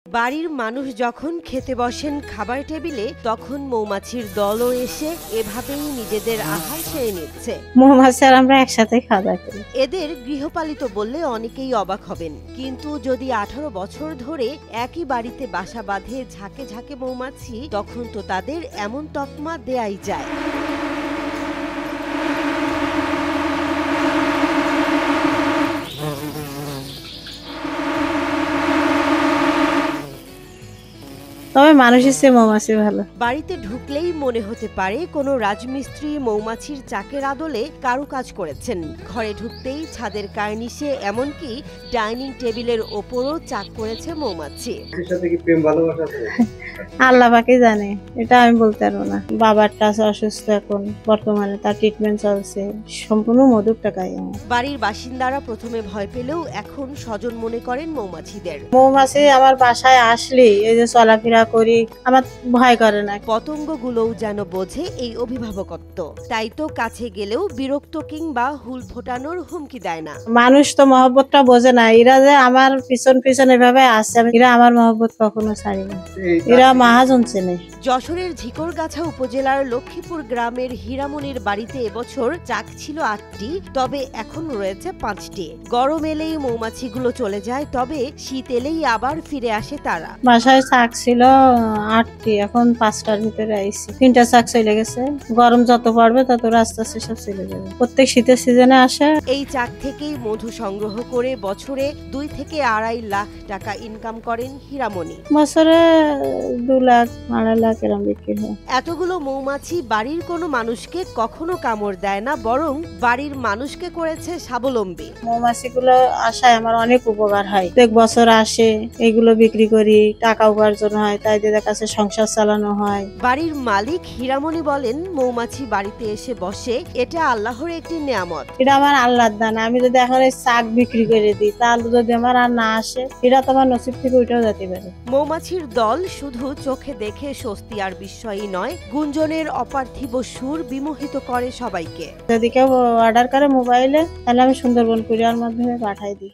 বাড়ির মানুষ যখন খেতে বসেন খাবার টেবিলে, তখন মৌমাছির দলও এসে এভাবেই নিজেদের আহার সেরে নিচ্ছে। মৌমাছি আর আমরা একসাথে খাওয়া দাওয়া করি। এদের গৃহপালিত বললে অনেকেই অবাক হবেন, কিন্তু যদি 18 বছর ধরে একই বাড়িতে বাসা বাঁধে ঝাঁকে ঝাঁকে মৌমাছি, তখন তো তাদের এমন তকমা দেয়াই যায়। তবে মানুষের চেয়ে মৌমাছি ভালো। বাড়িতে ঢুকলেই মনে হতে পারে কোনো রাজমিস্ত্রি মৌমাছির চাকের আদলে কারুকাজ করেছেন। ঘরে ঢুকতেই ছাদের কার্নিশে, এমনকি ডাইনিং টেবিলের ওপরও চাক করেছে মৌমাছি। আল্লাহ পাকই জানে, এটা আমি বলতে পারবো না। বাবারটা অসুস্থ, এখন বর্তমানে তার ট্রিটমেন্ট চলছে। সম্পূর্ণ মধুর টাকায় আমার। বাড়ির বাসিন্দারা প্রথমে ভয় পেলেও এখন স্বজন মনে করেন মৌমাছিদের। মৌমাছি আমার বাসায় আসলে এই যে চলাফেরা করি, আমার ভয় করে না। পতঙ্গগুলোও যেন বোঝে এই অভিভাবকত্ব, তাই তো কাছে গেলেও বিরক্ত কিংবা হুল ফোটানোর হুমকি দেয় না। মানুষ তো মহব্বতটা বোঝে না। এরা যে আমার পিছন পিছন এভাবে আসছে, এরা আমার মহব্বত কখনো ছাড়ে না। এরা মাহাজন চেনে। যশোরের ঝিকরগাছা উপজেলার লক্ষ্মীপুর গ্রামের হীরামণির বাড়িতে এবছর চাক ছিল 8টি, তবে এখন রয়েছে 5টি। গরম এলেই মৌমাছিগুলো চলে যায়, তবে শীত এলেই আবার ফিরে আসে তারা। বাসায় চাক ছিল 8টি, এখন 5টার ভিতরে আইছি। 3টা চাক চলে গেছে। গরম যত পড়বে তত আস্তে আস্তে সব চলে যাবে। প্রত্যেক শীতের সিজনে আসে। এই চাক থেকেই মধু সংগ্রহ করে বছরে 2 থেকে 2.5 লাখ টাকা ইনকাম করেন হীরামণি। বছরে 2 লাখ 2.5 লাখ এরকম বিক্রি হয়। এতগুলো মৌমাছি বাড়ির কোনো মানুষকে কখনো কামড় দেয় না, বরং বাড়ির মানুষকে করেছে স্বাবলম্বী। মৌমাছিগুলো আসায় আমার অনেক উপকার হয়। প্রত্যেক বছর আসে, এগুলো বিক্রি করি, টাকা উপার্জন হয়, তাই এদের কাছে সংসার চালানো হয়। বাড়ির মালিক হীরামণি বলেন, মৌমাছি বাড়িতে এসে বসে, এটা আল্লাহর একটি নেয়ামত। এটা আমার আল্লাহর দান। আমি যদি এখন এই চাক বিক্রি করে দিই, তাহলে যদি আমার আর না আসে, এটা তো আমার নসিব থেকে ওইটাও যেতে পারে। মৌমাছির দল শুধু চোখে দেখে স্বস্তি আর বিস্ময়ই নয়, গুঞ্জনের অপার্থিব সুর বিমোহিত করে সবাইকে। যদি কেউ অর্ডার করে মোবাইলে, তাহলে আমি সুন্দরবন কুরিয়ার মাধ্যমে পাঠাই দিই।